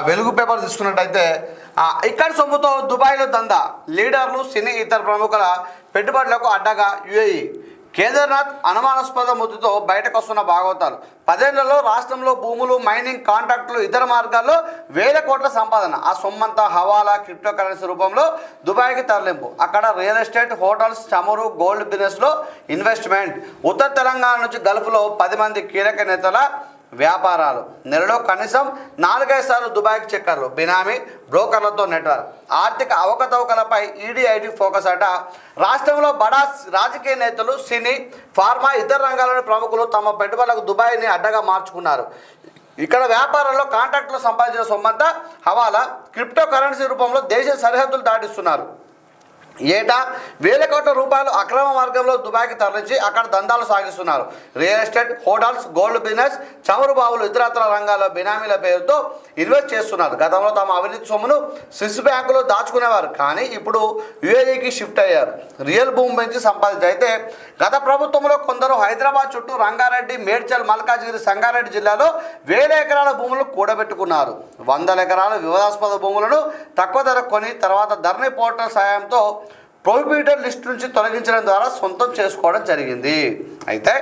వెలుగు పేపర్ తీసుకున్నట్టయితే ఇక్కడ సొమ్ముతో దుబాయ్లో దందా లీడర్లు సినీ ఇతర ప్రముఖుల పెట్టుబడులకు అడ్డగా యుఏఈ కేదార్నాథ్ అనుమానాస్పద ముద్దుతో బయటకు వస్తున్న భాగవతాలు 10 ఏళ్లలో రాష్ట్రంలో భూములు మైనింగ్ కాంట్రాక్టులు ఇతర మార్గాల్లో వేల కోట్ల సంపాదన ఆ సొమ్మంతా హవాలా క్రిప్టో కరెన్సీ రూపంలో దుబాయ్కి తరలింపు అక్కడ రియల్ ఎస్టేట్ హోటల్స్ చమురు గోల్డ్ బిజినెస్లో ఇన్వెస్ట్మెంట్ ఉత్తర తెలంగాణ నుంచి గల్ఫ్లో 10 మంది కీలక నేతల వ్యాపారాలు నెలలో కనీసం 4-5 సార్లు దుబాయ్కి చక్కర్లు బినామీ బ్రోకర్లతో నెట్వర్క్ ఆర్థిక అవకతవకలపై ఈడీ ఐటీ ఫోకస్ అట రాష్ట్రంలో బడా రాజకీయ నేతలు సినీ ఫార్మా ఇతర రంగాల్లోని ప్రముఖులు తమ పెట్టుబడులకు దుబాయ్ని అడ్డగా మార్చుకున్నారు ఇక్కడ వ్యాపారంలో కాంట్రాక్టులు సంపాదించిన సొమ్మంతా హవాలా క్రిప్టో కరెన్సీ రూపంలో దేశ సరిహద్దులు దాటిస్తున్నారు ఏటా వేల కోట్ల రూపాయలు అక్రమ మార్గంలో దుబాయ్కి తరలించి అక్కడ దందాలు సాగిస్తున్నారు real estate hotels gold business చమురు బావులు ఇతరత్ర రంగాల్లో బినామీల పేరుతో ఇన్వెస్ట్ చేస్తున్నారు గతంలో తమ అవినీతి సొమ్మును స్విస్ బ్యాంకులో దాచుకునేవారు కానీ ఇప్పుడు యుఏఈకి షిఫ్ట్ అయ్యారు రియల్ భూమి పెంచి సంపాదించి అయితే గత ప్రభుత్వంలో కొందరు హైదరాబాద్ చుట్టూ రంగారెడ్డి మేడ్చల్ మల్కాజ్గిరి సంగారెడ్డి జిల్లాలో వేల ఎకరాల భూములు కూడబెట్టుకున్నారు 100 ఎకరాల వివాదాస్పద భూములను తక్కువ ధర కొని తర్వాత ధరణి పోర్టల్ సాయంతో ప్రొహిబిటెడ్ లిస్ట్ నుంచి తొలగించడం ద్వారా సొంతం చేసుకోవడం జరిగింది అయితే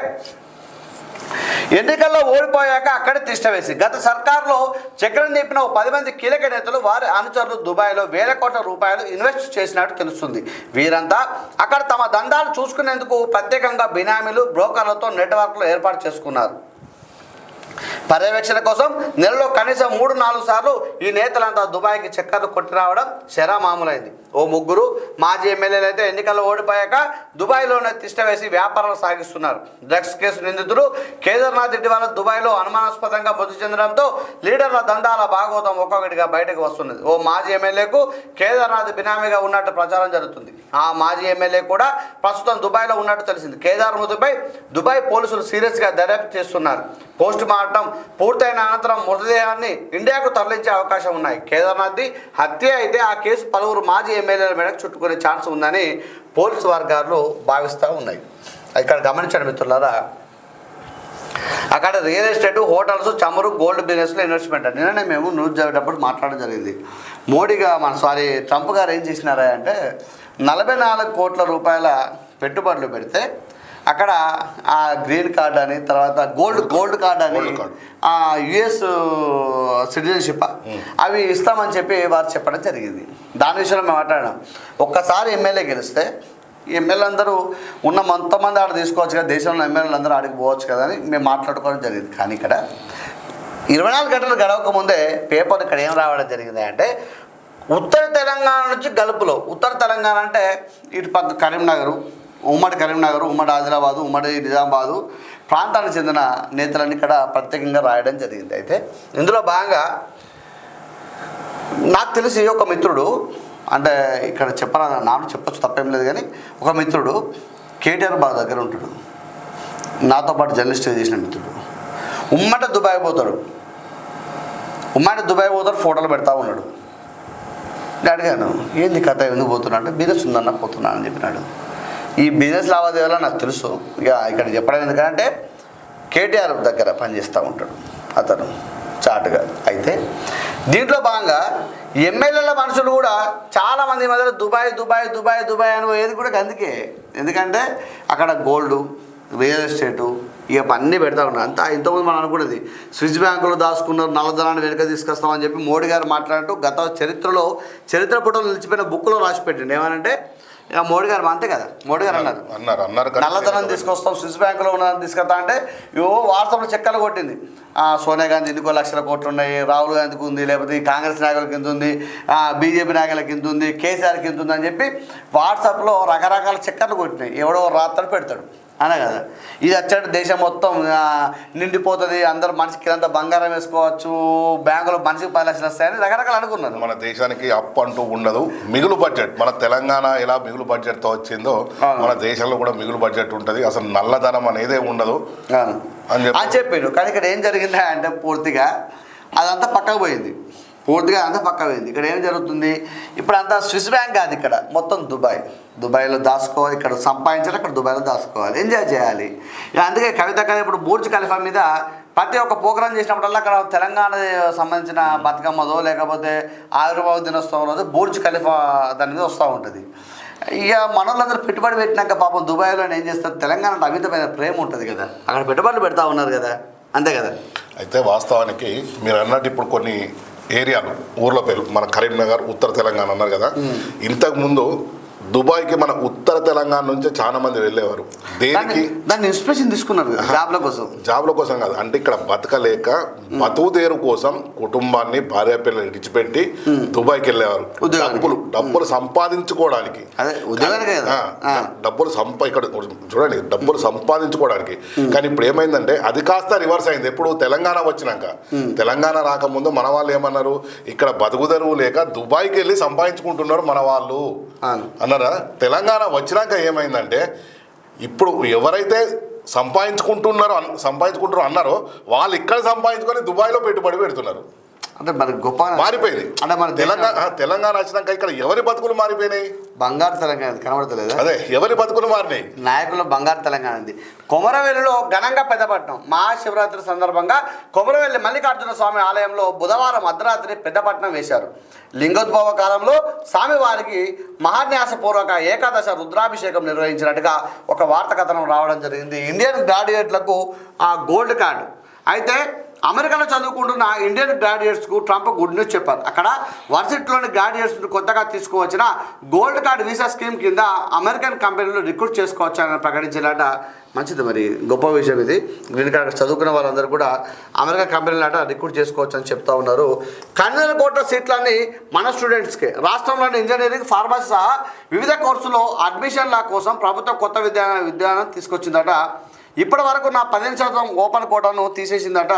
ఎన్నికల్లో ఓడిపోయాక అక్కడే తిష్టవేసి గత సర్కార్లో చక్రం చెప్పిన 10 మంది కీలక నేతలు వారి అనుచరులు దుబాయ్లో వేల కోట్ల రూపాయలు ఇన్వెస్ట్ చేసినట్టు తెలుస్తుంది వీరంతా అక్కడ తమ దందాలు చూసుకునేందుకు ప్రత్యేకంగా బినామీలు బ్రోకర్లతో నెట్వర్క్లు ఏర్పాటు చేసుకున్నారు పర్యవేక్షణ కోసం నెలలో కనీసం 3-4 సార్లు ఈ నేతలంతా దుబాయ్కి చక్కర్లు కొట్టి రావడం శరా మామూలైంది ఓ ముగ్గురు మాజీ ఎమ్మెల్యేలు అయితే ఎన్నికల్లో ఓడిపోయాక దుబాయ్లోనే తిష్టవేసి వ్యాపారాలు సాగిస్తున్నారు డ్రగ్స్ కేసు నిందితుడు కేదార్నాథ్ ఇటీవల దుబాయ్లో అనుమానాస్పదంగా మృతి చెందడంతో లీడర్ల దందాల భాగవతం ఒక్కొక్కటిగా బయటకు వస్తున్నది ఓ మాజీ ఎమ్మెల్యేకు కేదార్నాథ్ బినామీగా ఉన్నట్టు ప్రచారం జరుగుతుంది ఆ మాజీ ఎమ్మెల్యే కూడా ప్రస్తుతం దుబాయ్లో ఉన్నట్టు తెలిసింది కేదార్ మృతిపై దుబాయ్ పోలీసులు సీరియస్గా దర్యాప్తు చేస్తున్నారు పోస్ట్ మార్టం పూర్తయిన అనంతరం మృతదేహాన్ని ఇండియాకు తరలించే అవకాశం ఉన్నాయి కేదార్నాథ్ది హత్య అయితే ఆ కేసు పలువురు మాజీ ఎమ్మెల్యేల మేరకు చుట్టుకునే ఛాన్స్ ఉందని పోలీసు వర్గాలు భావిస్తూ ఉన్నాయి ఇక్కడ గమనించండి మిత్రులారా అక్కడ రియల్ ఎస్టేట్ హోటల్స్ చమురు గోల్డ్ బిజినెస్లో ఇన్వెస్ట్మెంట్ నిన్ననే మేము న్యూస్ జరిగేటప్పుడు మాట్లాడడం జరిగింది ట్రంప్ గారు ఏం చేసినారా అంటే 44 కోట్ల రూపాయల పెట్టుబడులు పెడితే అక్కడ ఆ గ్రీన్ కార్డ్ అని తర్వాత గోల్డ్ కార్డ్ అని యుఎస్ సిటిజన్షిప్ అవి ఇస్తామని చెప్పి వారు చెప్పడం జరిగింది దాని విషయంలో మేము మాట్లాడాం ఒక్కసారి ఎమ్మెల్యే గెలిస్తే ఎమ్మెల్యే అందరూ ఉన్న మొత్తమంది ఆడ తీసుకోవచ్చు కదా దేశంలో ఎమ్మెల్యేలు అందరూ ఆడికి పోవచ్చు కదా అని మేము మాట్లాడుకోవడం జరిగింది కానీ ఇక్కడ 24 గంటలు గడవక ముందే పేపర్ ఇక్కడ ఏం రావడం జరిగింది అంటే ఉత్తర తెలంగాణ నుంచి గల్ఫ్లో ఉత్తర తెలంగాణ అంటే ఇటు పక్క కరీంనగర్ ఉమ్మడి ఆదిలాబాదు ఉమ్మడి నిజామాబాదు ప్రాంతానికి చెందిన నేతలన్నీ ఇక్కడ ప్రత్యేకంగా రాయడం జరిగింది అయితే ఇందులో భాగంగా నాకు తెలిసి ఒక మిత్రుడు అంటే ఇక్కడ చెప్పచ్చు తప్పేం లేదు కానీ ఒక మిత్రుడు కేటీఆర్ బాగా దగ్గర ఉంటాడు నాతో పాటు జర్నలిస్ట్ చేసిన మిత్రుడు ఉమ్మట దుబాయ్ పోతాడు ఫోటోలు పెడతా ఉన్నాడు అడిగాను ఏంది కథ ఎందుకు పోతున్నా అంటే బిజినెస్ ఉందన్న పోతున్నా అని చెప్పినాడు ఈ బిజినెస్ లావాదేవీలో నాకు తెలుసు ఇక ఇక్కడ చెప్పడం ఎందుకంటే కేటీఆర్ దగ్గర పనిచేస్తూ ఉంటాడు అతను చాటుగా అయితే దీంట్లో భాగంగా ఎమ్మెల్యేల మనుషులు కూడా చాలామంది మధ్యలో దుబాయ్ అని ఏది కూడా అందుకే ఎందుకంటే అక్కడ గోల్డ్ రియల్ ఎస్టేటు ఇక అన్నీ పెడతా ఉన్నారు అంతా ఇంతకుముందు మనం అనుకున్నది స్విస్ బ్యాంకులు దాచుకున్నారు నల్లధనాన్ని వెనుక తీసుకొస్తామని చెప్పి మోడీ గారు మాట్లాడుతూ గత చరిత్ర పుటలు నిలిచిపోయిన బుక్లో రాసి పెట్టిండు ఏమనంటే ఇక మోడీ గారు అంతే కదా మోడీ గారు అన్నారు నల్లధనం తీసుకొస్తాం స్విస్ బ్యాంకులో ఉన్నదాన్ని తీసుకొస్తా అంటే వాట్సాప్లో చెక్కలు కొట్టింది సోనియా గాంధీ ఎన్నికో లక్షల కోట్లు ఉన్నాయి రాహుల్ గాంధీకి ఉంది లేకపోతే కాంగ్రెస్ నాయకులకి ఇంత ఉంది బీజేపీ నాయకులకి ఇంత ఉంది కేసీఆర్కి ఇంత ఉంది అని చెప్పి వాట్సాప్లో రకరకాల చెక్కర్లు కొట్టినాయి ఎవడో రాత్రి పెడతాడు అనే కదా ఇది వచ్చాడు దేశం మొత్తం నిండిపోతుంది అందరూ మనిషికి అంతా బంగారం వేసుకోవచ్చు బ్యాంకులో మనిషికి 10 లక్షలు వస్తాయని రకరకాలు అనుకున్నారు మన దేశానికి అప్పు అంటూ ఉండదు మిగులు బడ్జెట్ మన తెలంగాణ ఎలా మిగులు బడ్జెట్తో వచ్చిందో మన దేశంలో కూడా మిగులు బడ్జెట్ ఉంటుంది అసలు నల్లధనం అనేదే ఉండదు అని చెప్పిండు కానీ ఇక్కడ ఏం జరిగింది అంటే పూర్తిగా అదంతా పక్కకు పోయింది ఇక్కడ ఏం జరుగుతుంది ఇప్పుడు అంతా స్విస్ బ్యాంక్ కాదు ఇక్కడ మొత్తం దుబాయ్లో దాచుకోవాలి ఇక్కడ సంపాదించాలి అక్కడ దుబాయ్లో దాచుకోవాలి ఎంజాయ్ చేయాలి అందుకే కవిత కదా ఇప్పుడు బుర్జ్ ఖలీఫా మీద ప్రతి ఒక్క ప్రోగ్రాం చేసినప్పుడల్లా అక్కడ తెలంగాణ సంబంధించిన బతుకమ్మదో లేకపోతే ఆవిర్భావ దినోత్సవం రోజు బూర్జ్ ఖలీఫా దాని మీద వస్తూ ఉంటుంది. ఇక మనోళ్ళందరూ పెట్టుబడి పెట్టినాక పాపం దుబాయ్లో ఏం చేస్తారు, తెలంగాణ అమితమైన ప్రేమ ఉంటుంది కదా, అక్కడ పెట్టుబడులు పెడతా ఉన్నారు కదా, అంతే కదా. అయితే వాస్తవానికి మీరు అన్నట్టు ఇప్పుడు కొన్ని ఏరియాలు ఊర్ల పేరు మన కరీంనగర్ ఉత్తర తెలంగాణ అన్నారు కదా, ఇంతకుముందు దుబాయ్కి మన ఉత్తర తెలంగాణ నుంచి చాలా మంది వెళ్ళేవారు. దేనికి? దాన్ని ఇన్స్పిరేషన్ తీసుకున్నారు జాబ్ల కోసం కాదు, అంటే ఇక్కడ బతకలేక బతుకుదేరు కోసం కుటుంబాన్ని భార్య పిల్లలు ఇడిచిపెట్టి దుబాయ్కి వెళ్ళేవారు డబ్బులు సంపాదించుకోవడానికి. ఇక్కడ చూడండి, డబ్బులు సంపాదించుకోవడానికి. కానీ ఇప్పుడు ఏమైందంటే అది కాస్త రివర్స్ అయింది. ఎప్పుడు తెలంగాణ వచ్చినాక, తెలంగాణ రాకముందు మన వాళ్ళు ఏమన్నారు, ఇక్కడ బతుకుదెరువు లేక దుబాయ్కి వెళ్ళి సంపాదించుకుంటున్నారు మన వాళ్ళు అన్నారా. తెలంగాణ వచ్చినాక ఏమైందంటే ఇప్పుడు ఎవరైతే సంపాదించుకుంటారో అన్నారో వాళ్ళు ఇక్కడ సంపాదించుకొని దుబాయ్లో పెట్టుబడి పెడుతున్నారు. అంటే మరి గొప్ప మారిపోయింది. అంటే మన తెలంగాణ వచ్చినాక ఇక్కడ ఎవరి బతుకులు మారిపోయినాయి? బంగారు తెలంగాణ కనబడతలేదు. అదే ఎవరి బతుకులు మారినాయి? నాయకులు బంగారు తెలంగాణ ఉంది. కొమరవెల్లిలో ఘనంగా పెద్దపట్నం మహాశివరాత్రి సందర్భంగా కొమరవెల్లి మల్లికార్జున స్వామి ఆలయంలో బుధవారం అర్ధరాత్రి పెద్దపట్నం వేశారు. లింగోద్భవ కాలంలో స్వామివారికి మహాన్యాసపూర్వక ఏకాదశ రుద్రాభిషేకం నిర్వహించినట్టుగా ఒక వార్త కథనం రావడం జరిగింది. ఇండియన్ గ్రాడ్యుయేట్లకు గోల్డ్ కార్డు. అయితే అమెరికాలో చదువుకుంటున్న ఇండియన్ గ్రాడ్యుయేట్స్కు ట్రంప్ గుడ్ న్యూస్ చెప్పారు. అక్కడ వర్సిటీలోని గ్రాడ్యుయేట్స్ కొత్తగా తీసుకువచ్చిన గోల్డ్ కార్డ్ వీసా స్కీమ్ కింద అమెరికన్ కంపెనీలు రిక్రూట్ చేసుకోవచ్చని ప్రకటించినట. మంచిది, మరి గొప్ప విషయం ఇది. గ్రీన్ కార్డ్ చదువుకున్న వాళ్ళందరూ కూడా అమెరికా కంపెనీలట రిక్రూట్ చేసుకోవచ్చు అని చెప్తా ఉన్నారు. 12 కోట్ల సీట్లన్నీ మన స్టూడెంట్స్కే. రాష్ట్రంలోని ఇంజనీరింగ్, ఫార్మసీ సహా వివిధ కోర్సులో అడ్మిషన్ల కోసం ప్రభుత్వం కొత్త విధానం తీసుకొచ్చిందట. ఇప్పటి వరకు నా 15% ఓపెన్ కోటాను తీసేసిందట.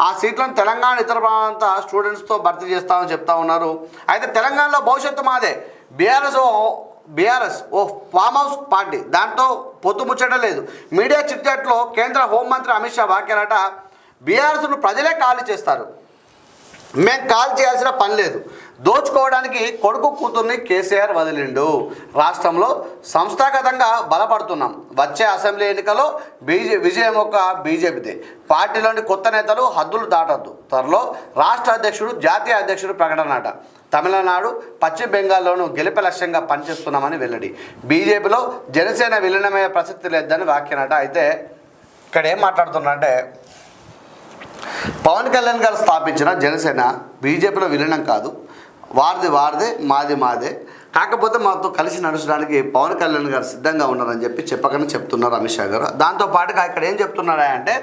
ఆ సీట్లను తెలంగాణ ఇతర ప్రాంత స్టూడెంట్స్తో భర్తీ చేస్తామని చెప్తా ఉన్నారు. అయితే తెలంగాణలో భవిష్యత్తు మాదే. బీఆర్ఎస్ ఓ ఫామ్ హౌస్ పార్టీ, దాంతో పొత్తు ముచ్చట లేదు. మీడియా చిట్చాట్లో కేంద్ర హోంమంత్రి అమిత్ షా వ్యాఖ్యలట. బీఆర్ఎస్ను ప్రజలే ఖాళీ చేస్తారు, మేము కాల్ చేయాల్సిన పని లేదు. దోచుకోవడానికి కొడుకు కూతుర్ని కేసీఆర్ వదిలిండు. రాష్ట్రంలో సంస్థాగతంగా బలపడుతున్నాం. వచ్చే అసెంబ్లీ ఎన్నికల్లో విజయం ఒక బీజేపీదే. పార్టీలోని కొత్త నేతలు హద్దులు దాటొద్దు. త్వరలో రాష్ట్ర అధ్యక్షుడు, జాతీయ అధ్యక్షుడు ప్రకటనట. తమిళనాడు, పశ్చిమ బెంగాల్లోనూ గెలిపే లక్ష్యంగా పనిచేస్తున్నామని వెల్లడి. బీజేపీలో జనసేన విలీనమయ్యే ప్రసక్తి లేదని వ్యాఖ్యానట. అయితే ఇక్కడ ఏం మాట్లాడుతున్నారంటే, పవన్ కళ్యాణ్ గారు స్థాపించిన జనసేన బీజేపీలో విలీనం కాదు, వారిదే మాదే. కాకపోతే మాతో కలిసి నడచడానికి పవన్ కళ్యాణ్ గారు సిద్ధంగా ఉన్నారని చెప్పకనే చెప్తున్నారు అమిత్ షా గారు. దాంతోపాటుగా ఇక్కడ ఏం చెప్తున్నారా అంటే,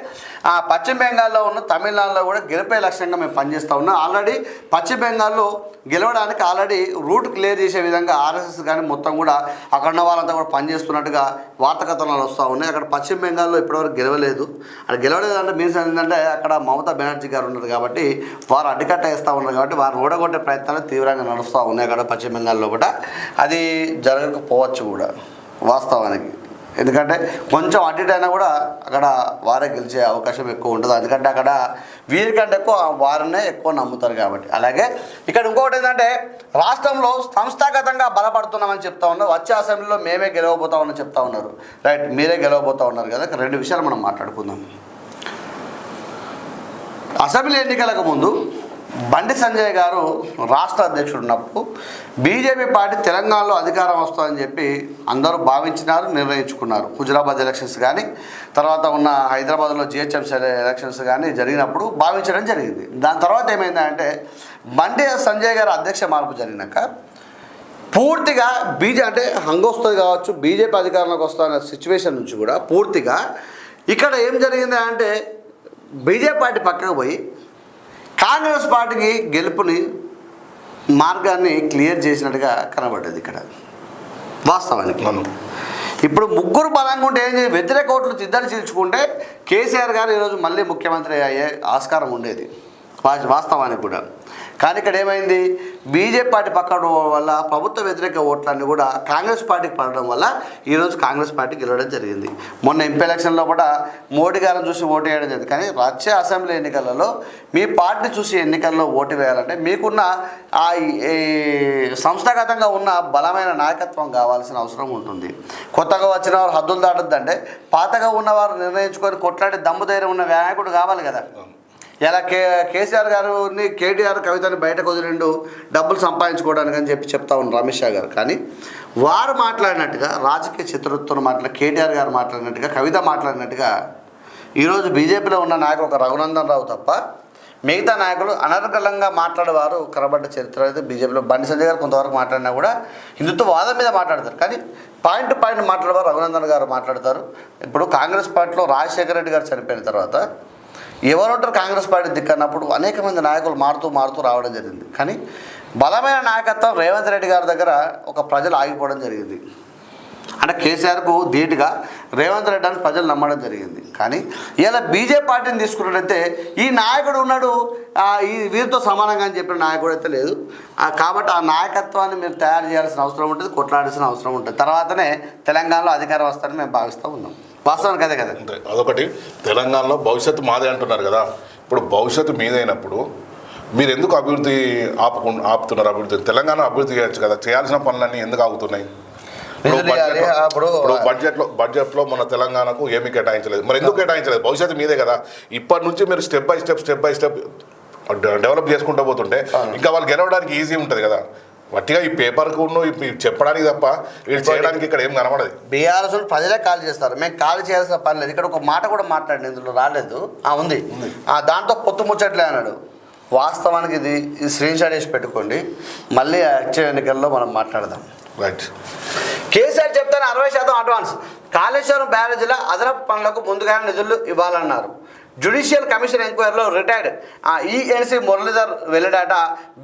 పశ్చిమ బెంగాల్లో ఉన్న తమిళనాడులో కూడా గెలిపే లక్ష్యంగా మేము పనిచేస్తూ ఉన్నాం. ఆల్రెడీ పశ్చిమ బెంగాల్లో గెలవడానికి ఆల్రెడీ రూట్ క్లియర్ చేసే విధంగా ఆర్ఎస్ఎస్ కానీ మొత్తం కూడా అక్కడ ఉన్న వాళ్ళంతా కూడా పనిచేస్తున్నట్టుగా వార్తా కథనాలు వస్తూ ఉన్నాయి. అక్కడ పశ్చిమ బెంగాల్లో ఇప్పటివరకు గెలవలేదు. అక్కడ గెలవలేదు అంటే మీన్స్ ఏంటంటే అక్కడ మమతా బెనర్జీ గారు ఉన్నారు కాబట్టి వారు అడ్డుకట్ట వేస్తూ ఉన్నారు కాబట్టి వారిని ఓడగొట్టే ప్రయత్నాలు తీవ్రంగా నడుస్తూ ఉన్నాయి అక్కడ పశ్చిమ బెంగాల్లో కూడా. అది జరగకపోవచ్చు కూడా వాస్తవానికి. ఎందుకంటే కొంచెం అటు ఇటు అయినా కూడా అక్కడ వారే గెలిచే అవకాశం ఎక్కువ ఉంటుంది. ఎందుకంటే అక్కడ వీరికంటే ఎక్కువ వారినే ఎక్కువ నమ్ముతారు కాబట్టి. అలాగే ఇక్కడ ఇంకొకటి ఏంటంటే, రాష్ట్రంలో సంస్థాగతంగా బలపడుతున్నామని చెప్తా ఉన్నారు. వచ్చే అసెంబ్లీలో మేమే గెలవబోతామని చెప్తా ఉన్నారు. రైట్, మీరే గెలవబోతా ఉన్నారు కదా. 2 విషయాలు మనం మాట్లాడుకుందాం. అసెంబ్లీ ఎన్నికలకు ముందు బండి సంజయ్ గారు రాష్ట్ర అధ్యక్షుడు ఉన్నప్పుడు బీజేపీ పార్టీ తెలంగాణలో అధికారం వస్తుందని చెప్పి అందరూ భావించినారు, నిర్ణయించుకున్నారు. హుజురాబాద్ ఎలక్షన్స్ కానీ తర్వాత ఉన్న హైదరాబాద్లో జిహెచ్ఎంసీ ఎలక్షన్స్ కానీ జరిగినప్పుడు భావించడం జరిగింది. దాని తర్వాత ఏమైందంటే, బండి సంజయ్ గారు అధ్యక్ష మార్పు జరిగినాక పూర్తిగా అంటే హంగొస్తుంది కావచ్చు, బీజేపీ అధికారంలోకి వస్తున్న సిచ్యువేషన్ నుంచి కూడా పూర్తిగా ఇక్కడ ఏం జరిగింది అంటే, బీజేపీ పార్టీ పక్కకు పోయి కాంగ్రెస్ పార్టీకి గెలుపుని మార్గాన్ని క్లియర్ చేసినట్టుగా కనబడ్డది ఇక్కడ వాస్తవానికి. ఇప్పుడు ముగ్గురు బలంగా ఉంటే ఏం చేయాలి, వ్యతిరేక ఓట్లు ఇద్దరు చీల్చుకుంటే కేసీఆర్ గారు ఈరోజు మళ్ళీ ముఖ్యమంత్రి అయ్యే ఆస్కారం ఉండేది వాస్తవానికి కూడా. కానీ ఇక్కడ ఏమైంది, బీజేపీ పార్టీ పక్కన వల్ల ప్రభుత్వ వ్యతిరేక ఓట్లన్నీ కూడా కాంగ్రెస్ పార్టీకి పడడం వల్ల ఈరోజు కాంగ్రెస్ పార్టీ గెలవడం జరిగింది. మొన్న ఎంపీ ఎలక్షన్లో కూడా మోడీ గారిని చూసి ఓటు వేయడం జరిగింది. కానీ వచ్చే అసెంబ్లీ ఎన్నికలలో మీ పార్టీ చూసి ఎన్నికల్లో ఓటు వేయాలంటే మీకున్న ఆ సంస్థాగతంగా ఉన్న బలమైన నాయకత్వం కావాల్సిన అవసరం ఉంటుంది. కొత్తగా వచ్చిన వారు హద్దులు దాటొద్దంటే పాతగా ఉన్నవారు నిర్ణయించుకొని కొట్లాడి దమ్ము ధైర్యం ఉన్న నాయకుడు కావాలి కదా. ఇలా కేసీఆర్ గారిని కేటీఆర్ కవితని బయటకు వదిలిండు డబ్బులు సంపాదించుకోవడానికి అని చెప్తా ఉన్నారు అమిత్ షా గారు. కానీ వారు మాట్లాడినట్టుగా రాజకీయ చతురత్వం కేటీఆర్ గారు మాట్లాడినట్టుగా కవిత మాట్లాడినట్టుగా ఈరోజు బీజేపీలో ఉన్న నాయకుడు ఒక రఘునందన్ రావు తప్ప మిగతా నాయకులు అనర్గళంగా మాట్లాడేవారు కనబడ్డ చరిత్ర అయితే బీజేపీలో. బండి సంజయ్ గారు కొంతవరకు మాట్లాడినా కూడా హిందుత్వవాదం మీద మాట్లాడతారు. కానీ పాయింట్ టు పాయింట్ మాట్లాడేవారు రఘునందన్ గారు మాట్లాడతారు. ఇప్పుడు కాంగ్రెస్ పార్టీలో రాజశేఖర రెడ్డి గారు చనిపోయిన తర్వాత ఎవరుంటారు కాంగ్రెస్ పార్టీ దిక్కన్నప్పుడు అనేక మంది నాయకులు మారుతూ రావడం జరిగింది. కానీ బలమైన నాయకత్వం రేవంత్ రెడ్డి గారి దగ్గర ఒక ప్రజలు ఆగిపోవడం జరిగింది. అంటే కేసీఆర్కు ధీటుగా రేవంత్ రెడ్డి అని ప్రజలు నమ్మడం జరిగింది. కానీ ఇలా బీజేపీ పార్టీని తీసుకున్నట్టయితే ఈ నాయకుడు ఉన్నాడు, ఈ వీరితో సమానంగా అని చెప్పిన నాయకుడు అయితే లేదు. కాబట్టి ఆ నాయకత్వాన్ని మీరు తయారు చేయాల్సిన అవసరం ఉంటుంది, కొట్లాడాల్సిన అవసరం ఉంటుంది. తర్వాతనే తెలంగాణలో అధికారం వస్తారని మేము భావిస్తూ ఉన్నాం. వాస్తవానికి అదే కదా. అదొకటి. తెలంగాణలో భవిష్యత్తు మాదే అంటున్నారు కదా. ఇప్పుడు భవిష్యత్తు మీదైనప్పుడు మీరు ఎందుకు అభివృద్ధి ఆపుతున్నారు? అభివృద్ధి తెలంగాణ అభివృద్ధి చేయొచ్చు కదా. చేయాల్సిన పనులన్నీ ఎందుకు ఆగుతున్నాయి? బడ్జెట్లో మన తెలంగాణకు ఏమీ కేటాయించలేదు. మరి ఎందుకు కేటాయించలేదు? భవిష్యత్తు మీదే కదా. ఇప్పటి నుంచి మీరు స్టెప్ బై స్టెప్ డెవలప్ చేసుకుంటూ పోతుంటే ఇంకా వాళ్ళు గెలవడానికి ఈజీ ఉంటుంది కదా. వట్టిగా ఈ పేపర్కు చెప్పడానికి తప్ప వీళ్ళు చేయడానికి ఇక్కడ ఏం కనబడదు. బీఆర్ఎస్ ప్రజలే కాల్ చేస్తారు, మేము కాల్ చేయాల్సిన పని లేదు. ఇక్కడ ఒక మాట కూడా మాట్లాడిన ఇందులో రాలేదు, ఉంది దాంతో పొత్తు ముచ్చట్లే అన్నాడు. వాస్తవానికి ఇది స్క్రీన్ షాట్ వేసి పెట్టుకోండి, మళ్ళీ వచ్చే ఎన్నికల్లో మనం మాట్లాడదాం. రైట్. కేసీఆర్ చెప్తాను 60% అడ్వాన్స్. కాళేశ్వరం బ్యారేజీల అదనపు పనులకు ముందుగానే నిధులు ఇవ్వాలన్నారు. జ్యుడిషియల్ కమిషన్ ఎంక్వైరీలో రిటైర్డ్ ఈఎన్సీ మురళీధర్ వెల్లడాట.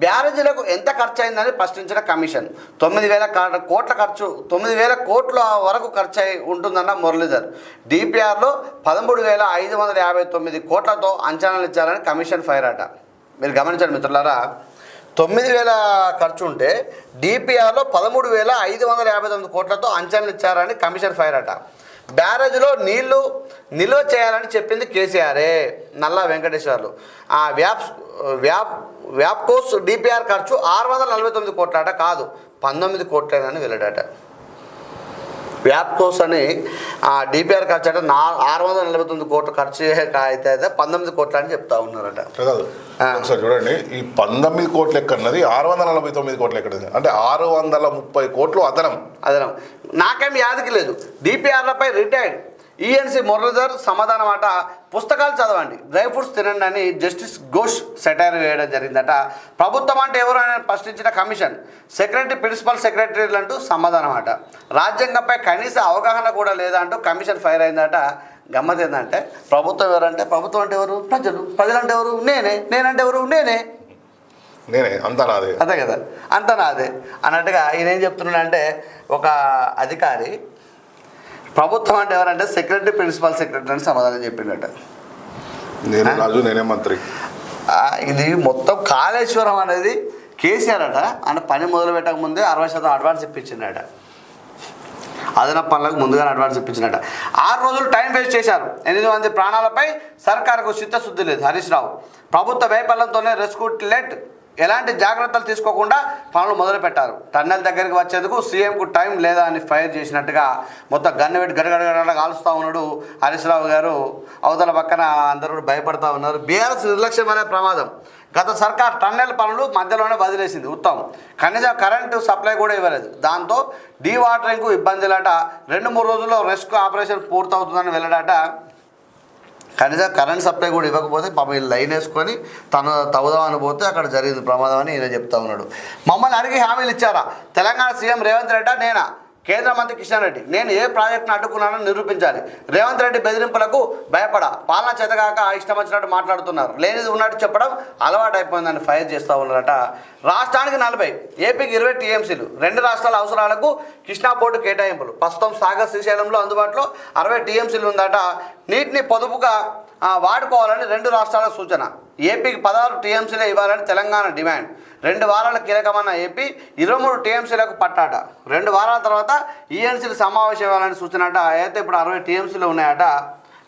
బ్యారేజీలకు ఎంత ఖర్చు అయిందని ప్రశ్నించిన కమిషన్ 9,000 కోట్ల వరకు ఖర్చు అయి ఉంటుందన్న మురళీధర్. డిపిఆర్లో 13,559 కోట్లతో అంచనాలు ఇచ్చారని కమిషన్ ఫైర్ అట. మీరు గమనించండి మిత్రులారా, 9,000 ఖర్చు ఉంటే డిపిఆర్లో 13,559 కోట్లతో అంచనాలు ఇచ్చారని కమిషన్ ఫైర్ అట. బ్యారేజ్లో నీళ్లు నిల్వ చేయాలని చెప్పింది కేసీఆరే. నల్లా వెంకటేశ్వర్లు. వ్యాప్కోస్ డిపిఆర్ ఖర్చు 649 కోట్లట, కాదు 19 కోట్లేనని వెళ్ళాడట. వ్యాప్కోస్ అని డిపిఆర్ ఖర్చు అంటే 649 కోట్లు ఖర్చు అయితే 19 కోట్లు అని చెప్తా ఉన్నారట. ఒకసారి చూడండి, ఈ 19 కోట్లు ఎక్కడన్నది 649 కోట్లు ఎక్కడది అంటే 630 కోట్లు అదనం. నాకేం యాదకి లేదు. డిపిఆర్లపై రిటైర్డ్ ఈఎన్సీ మురళీధర్ సమాధానం అట. పుస్తకాలు చదవండి, డ్రై ఫ్రూట్స్ తినండి అని జస్టిస్ ఘోష్ సెటైర్ వేయడం జరిగిందట. ప్రభుత్వం అంటే ఎవరు అని ప్రశ్నించిన కమిషన్ సెక్రటరీ ప్రిన్సిపల్ సెక్రటరీలు అంటూ సమాధానం అట. రాజ్యాంగంపై కనీస అవగాహన కూడా లేదా అంటూ కమిషన్ ఫైర్ అయిందట. గమ్మత్ ఏంటంటే ప్రభుత్వం ఎవరంటే ప్రభుత్వం అంటే ఎవరు? ప్రజలంటే ఎవరు? నేనంటే ఎవరు? నేనే అంతా నాదే. అదే కదా, అంతా నాదే అన్నట్టుగా ఈయన ఏం చెప్తున్నాడంటే ఒక అధికారి ప్రభుత్వం అంటే ఎవరంటే సెక్రటరీ ప్రిన్సిపల్ సెక్రటరీ అని సమాధానం చెప్పిండట. నేనే మంత్రి. ఇది మొత్తం కాళేశ్వరం అనేది కేసీఆర్ అట ఆయన పని మొదలు పెట్టక ముందే 60% అడ్వాన్స్ ఇప్పించిందట. అదనపు పనులకు ముందుగానే అడ్వాన్స్ ఇప్పించినట. 6 రోజులు టైం వేస్ట్ చేశారు. 8 మంది ప్రాణాలపై సర్కారుకు చిత్తశుద్ధి లేదు. హరీష్ రావు. ప్రభుత్వ వైఫల్యంతోనే రెస్క్యూ లెట్ ఎలాంటి జాగ్రత్తలు తీసుకోకుండా పనులు మొదలుపెట్టారు. టన్నెల్ దగ్గరికి వచ్చేందుకు సీఎంకు టైం లేదా అని ఫైర్ చేసినట్టుగా మొత్తం గన్ను పెట్టి గడగడగడ కాలుస్తూ ఉన్నాడు హరీష్ రావు గారు. అవతల పక్కన అందరూ భయపడతా ఉన్నారు. బీఆర్ఎస్ నిర్లక్ష్యం అనే ప్రమాదం. గత సర్కార్ టన్నెల్ పనులు మధ్యలోనే వదిలేసింది. ఉత్తమం. కనీసం కరెంటు సప్లై కూడా ఇవ్వలేదు. దాంతో డీవాటరింగ్కు ఇబ్బందులట. 2-3 రోజుల్లో రెస్క్యూ ఆపరేషన్ పూర్తవుతుందని వెళ్ళడాట. కనీసం కరెంట్ సప్లై కూడా ఇవ్వకపోతే పాపం లైన్ వేసుకొని తను తవ్వుదామని పోతే అక్కడ జరిగింది ప్రమాదం అని ఈయన చెప్తా ఉన్నాడు. మమ్మల్ని అడిగి హామీలు ఇచ్చారా? తెలంగాణ సీఎం రేవంత్ రెడ్డి నేనా? కేంద్ర మంత్రి కిషన్ రెడ్డి. నేను ఏ ప్రాజెక్టును అడ్డుకున్నానని నిరూపించాలి. రేవంత్ రెడ్డి బెదిరింపులకు భయపడ పాలన చేతగాక ఇష్టం వచ్చినట్టు మాట్లాడుతున్నారు. లేనిది ఉన్నట్టు చెప్పడం అలవాటు అయిపోయిందని ఫైర్ చేస్తూ ఉన్నారట. రాష్ట్రానికి 40, ఏపీకి 20 టీఎంసీలు. 2 రాష్ట్రాల అవసరాలకు కృష్ణా బోర్డు కేటాయింపులు. ప్రస్తుతం సాగర్ శ్రీశైలంలో అందుబాటులో 60 టీఎంసీలు ఉందట. నీటిని పొదుపుగా వాడుకోవాలని 2 రాష్ట్రాల సూచన. ఏపీకి 16 టీఎంసీలే ఇవ్వాలని తెలంగాణ డిమాండ్. 2 వారాల కీలకమైన ఏపీ 23 టీఎంసీలకు పట్టాట. 2 వారాల తర్వాత ఈఎన్సీలు సమావేశం ఇవ్వాలని సూచన అట. అయితే ఇప్పుడు 60 టీఎంసీలు ఉన్నాయట.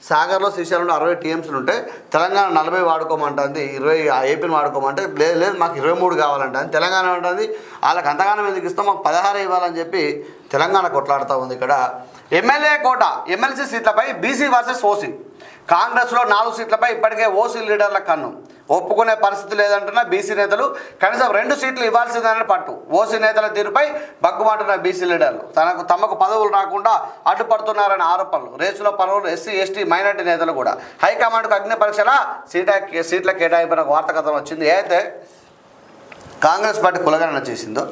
సాగర్లో శ్రీశైలంలో 60 టీఎంసీలు ఉంటే తెలంగాణ 40 వాడుకోమంటుంది, 20 ఏపీని వాడుకోమంటే లేదు మాకు 23 కావాలంట అని తెలంగాణ ఉంటుంది. వాళ్ళకి అంతగానం ఎందుకు ఇస్తాం, మాకు 16 ఇవ్వాలని చెప్పి తెలంగాణ కొట్లాడుతూ ఉంది. ఇక్కడ ఎమ్మెల్యే కోట, ఎమ్మెల్సీ సీట్లపై బీసీ వర్సెస్ ఓసీ. కాంగ్రెస్లో 4 సీట్లపై ఇప్పటికే ఓసీ లీడర్ల కన్ను. ఒప్పుకునే పరిస్థితి లేదంటున్న బీసీ నేతలు. కనీసం 2 సీట్లు ఇవ్వాల్సిందని పట్టు. ఓసీ నేతల తీరుపై బగ్గుమంటున్న బీసీ లీడర్లు. తమకు పదవులు రాకుండా అడ్డుపడుతున్నారనే ఆరోపణలు. రేసులో పలువురు ఎస్సీ ఎస్టీ మైనార్టీ నేతలు కూడా. హైకమాండ్కు అగ్ని పరీక్షల సీట్ల కేటాయింపున వార్త కథనం వచ్చింది. అయితే కాంగ్రెస్ పార్టీ కులగణన చేసిందో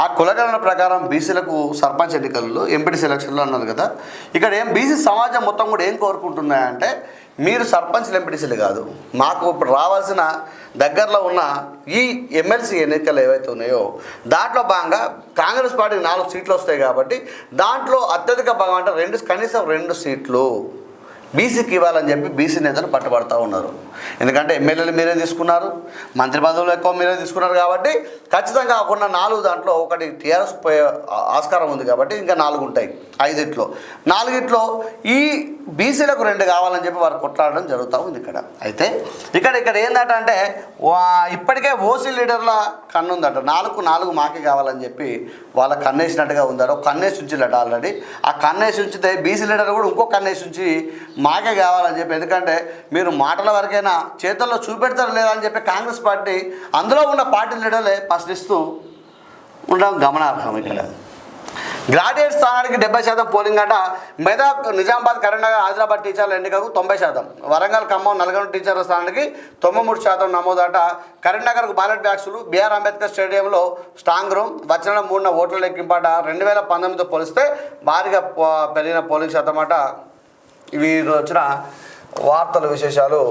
ఆ కులగణన ప్రకారం బీసీలకు సర్పంచ్ ఎన్నికల్లో ఎంపీటీ సెలక్షన్లో అన్నారు కదా. ఇక్కడ బీసీ సమాజం మొత్తం కూడా ఏం కోరుకుంటున్నాయంటే, మీరు సర్పంచ్లు ఎంపీటీసీలు కాదు, మాకు ఇప్పుడు రావాల్సిన దగ్గరలో ఉన్న ఈ ఎమ్మెల్సీ ఎన్నికలు ఏవైతే ఉన్నాయో దాంట్లో భాగంగా కాంగ్రెస్ పార్టీకి 4 సీట్లు వస్తాయి కాబట్టి దాంట్లో అత్యధిక భాగం అంటే కనీసం 2 సీట్లు బీసీకి ఇవ్వాలని చెప్పి బీసీ నేతలు పట్టుబడుతూ ఉన్నారు. ఎందుకంటే ఎమ్మెల్యేలు మీరే తీసుకున్నారు, మంత్రి పదవులు ఎక్కువ మీరే తీసుకున్నారు కాబట్టి ఖచ్చితంగా ఉన్న 4 దాంట్లో ఒకటి టీఆర్ఎస్ పోయే ఆస్కారం ఉంది కాబట్టి ఇంకా 4 ఉంటాయి. 5 4 ఈ బీసీలకు 2 కావాలని చెప్పి వారు కొట్లాడడం జరుగుతూ ఉంది ఇక్కడ. అయితే ఇక్కడ ఏంటంటే ఇప్పటికే ఓసీ లీడర్ల కన్ను ఉందట. 4 మాకే కావాలని చెప్పి వాళ్ళ కన్నేసినట్టుగా ఉందట. ఒక కన్నేసి ఉంచిల్లట ఆల్రెడీ. ఆ కన్నేసి ఉంచితే బీసీ లీడర్ కూడా ఇంకో కన్నేసి ఉంచి మాకే కావాలని చెప్పి, ఎందుకంటే మీరు మాటల వరకైనా చేతుల్లో చూపెడతారు లేదా అని చెప్పి కాంగ్రెస్ పార్టీ అందులో ఉన్న పార్టీ లీడర్లే ప్రశ్నిస్తూ ఉండడం గమనార్హం. ఇక్కడ గ్రాడ్యుయేట్ స్థానానికి 70% పోలింగ్ అట. మెదక్, నిజామాబాద్, కరీంనగర్, ఆదిలాబాద్ టీచర్ల ఎన్నికకు 90%. వరంగల్, ఖమ్మం, నల్గొండ టీచర్ల స్థానానికి 93% నమోదట. కరీంనగర్కు బ్యాలెట్ బాక్సులు, బిఆర్ అంబేద్కర్ స్టేడియంలో స్ట్రాంగ్ రూమ్. వచ్చిన 3 ఓట్ల లెక్కింపాట. 2019తో పోలిస్తే భారీగా పెరిగిన పోలింగ్ శాతం అట. ఇవి వచ్చిన వార్తల విశేషాలు.